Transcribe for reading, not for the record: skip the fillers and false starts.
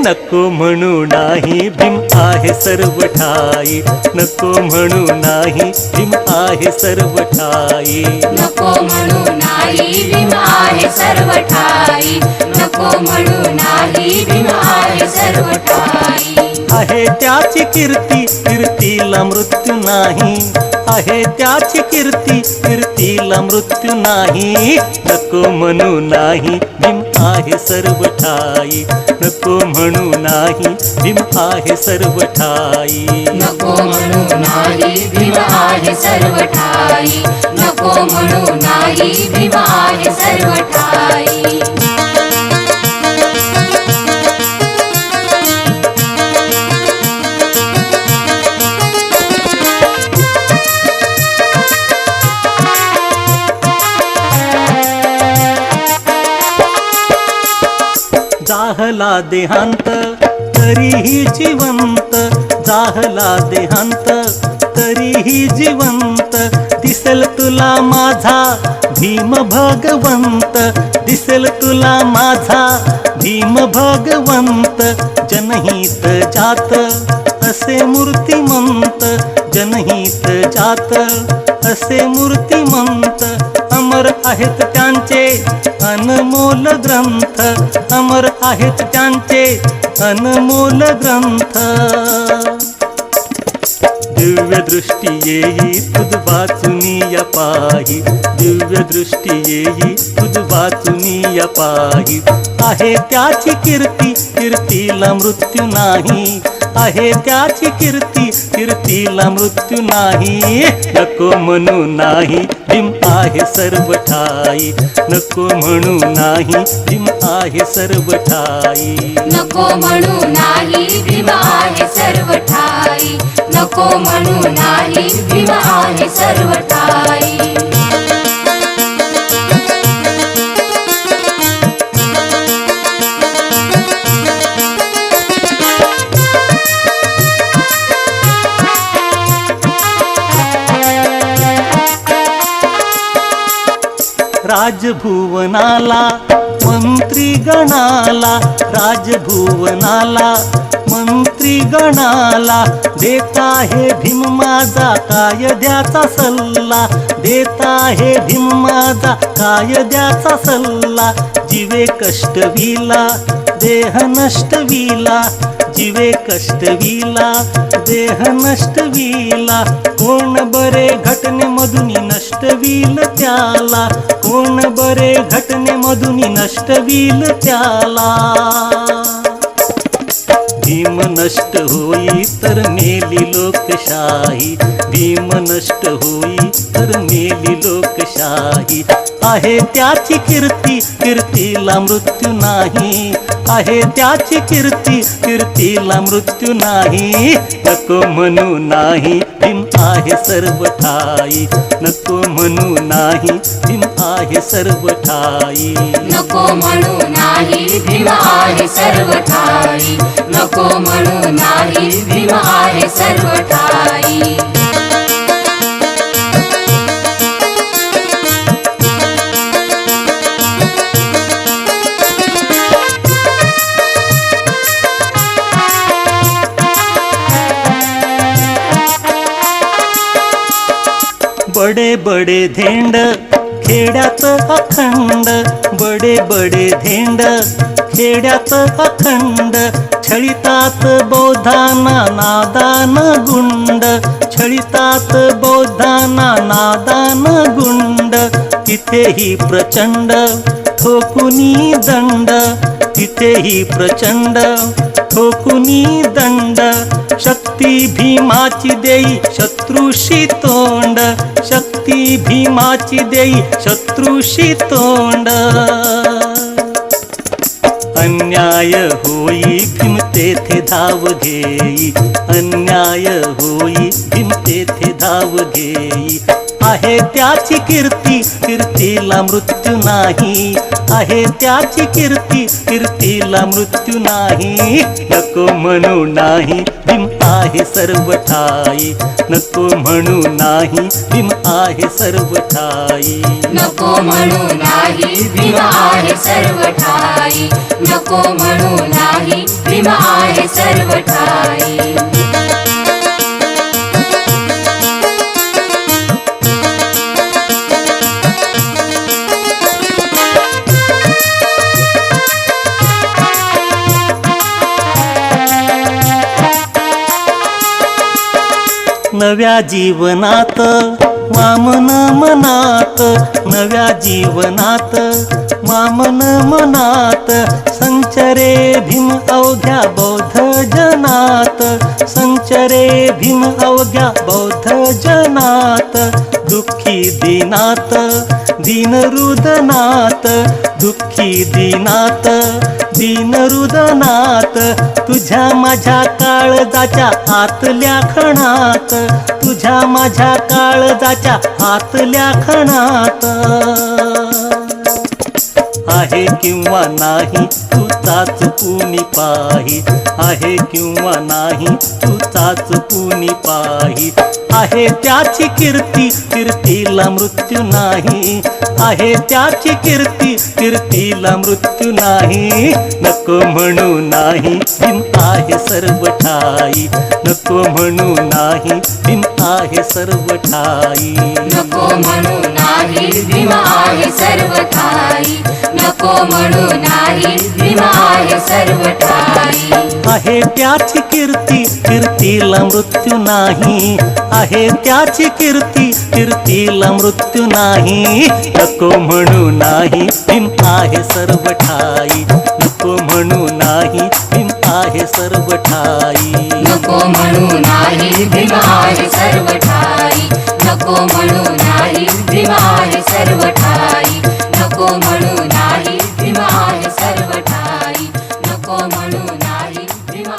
नको म्हणू नाही भीम आहे सर्व ठाई, नको म्हणू नाही भीम आहे सर्व ठाई, नको म्हणू नाही भीम आहे सर्व ठाई, नको म्हणू नाही भीम आहे सर्व ठाई. आहे त्याची कीर्ती कीर्तीला मृत्यू नाही, आहे त्याची कीर्ती कीर्तीला मृत्यू नाही. नको म्हणू नाही भीम आहे सर्व ठाई, नको म्हणू नाही भीम आहे सर्व ठाई, नको म्हणू नाही भीम आहे सर्व ठाई, नको म्हणू नाही भीम आहे सर्व ठाई. जाहला देहांत तरीही जिवंत, जाहला देहांत तरीही जिवंत, दिसेल तुला माझा भीम भगवंत, दिसेल तुला माझा भीम भगवंत. जनहित जात असे मूर्तिमंत, जनहित जात असे मूर्तिमंत. अमर आहेत त्यांचे अनमोल ग्रंथ, अमर आहेत त्यांचे अनमोल ग्रंथ. दिव्य दृष्टी येई तुझ वाचुनी या पाही, दिव्य दृष्टी येई तुझ वाचुनी या पाही. आहे त्याची कीर्ती कीर्तीला मृत्यू नाही, आहे त्याची कीर्ती कीर्तीला मृत्यू नाही. नको म्हणू नाही भीम आहे सर्व ठाई, नको म्हणू नाही भीम आहे सर्व ठाई, नको म्हणू नाही भीम आहे सर्व ठाई, नको म्हणू नाही भीम आहे सर्व ठाई. राजभुवनाला मंत्री गणाला, राजभुवनाला मंत्री गणाला, देता हे भीम माझा कायद्याचा सल्ला, देता हे भीम माझा कायद्याचा सल्ला. जीवे कष्टविला देह नष्टविला, जीवे कष्टविला देह नष्टविला. कोण बरे घटनेमधून नष्टविल त्याला, कोण बरे घटनेमधून नष्टविल त्याला. भीम नष्ट होई तर मेली लोकशाही, भीम नष्ट होई तर मेली लोकशाही. आहे त्याची कीर्ती कीर्तीला मृत्यू नाही, आहे त्याची कीर्ती कीर्तीला मृत्यू नाही. नको म्हणू नाही भीम आहे सर्व ठाई, नको म्हणू नाही भीम आहे सर्व ठाई, नको म्हणू नाही भीम आहे सर्व ठाई, नको म्हणू नाही भीम आहे सर्व ठाई. बडे बडे धेंड खेड्यात अखंड, बडे बडे धेंड खेड्यात अखंड. छळितात बौद्धांना नादान गुंड, छळितात बौद्धांना नादान गुंड. तिथेही प्रचंड ठोकुनी दंड, तिथेही प्रचंड ठोकुनी दंड. शक्ती भीमाची देई शत्रूशी तोंड, शक्ती भीमाची देई शत्रूशी तोंड. अन्याय होई भीम तेथे धाव घेई, अन्याय होई भीम तेथे धाव घेई. आहे त्याची कीर्ती कीर्तीला मृत्यू नाही आहे त्याची कीर्ती कीर्तीला मृत्यू नाही नको म्हणू नाही भीम आहे सर्व ठाई नको म्हणू नाही भीम आहे सर्व ठाई नको म्हणू नाही भीम आहे सर्व ठाई नको म्हणू नाही भीम आहे सर्व ठाई नव्या जीवनात वामन मनात नव्या जीवनात वामन मनात संचरे भीम अवघ्या बौद्ध जनात संचरे भीम अवघ्या बौद्ध जनात दुःखी दिनात दीनरुदनात दुःखी दिनात दीनरुदनात तुझ्या माझ्या काळजाच्या आतल्या खणात तुझ्या माझ्या काळजाच्या आतल्या खणात आहे किंवा नाही तुझाच कुणी पाही आहे किंवा नाही तुझाच कुणी पाही आहे त्याची कीर्ती कीर्तीला मृत्यू नाही आहे त्याची कीर्ती कीर्तीला मृत्यू नाही नको म्हणू नाही भीम आहे सर्व ठाई नको म्हणू नाही भीम आहे सर्व ठाई नको म्हणू नाही भीम आहे सर्व ठाई नको म्हणू नाही भीम आहे सर्व ठाई आहे त्याची कीर्ती कीर्तीला मृत्यू नाही आहे त्याची कीर्ती कीर्तीला मृत्यू नाही नको म्हणू नाही भीम आहे सर्व ठाई नको म्हणू नाही भीम आहे सर्व ठाई नको म्हणू नाही भीम आहे सर्व ठाई नको म्हणू नाही भीम आहे सर्व ठाई नको म्हणू नाही भीम आहे सर्व ठाई नको म्हणू नाही भीम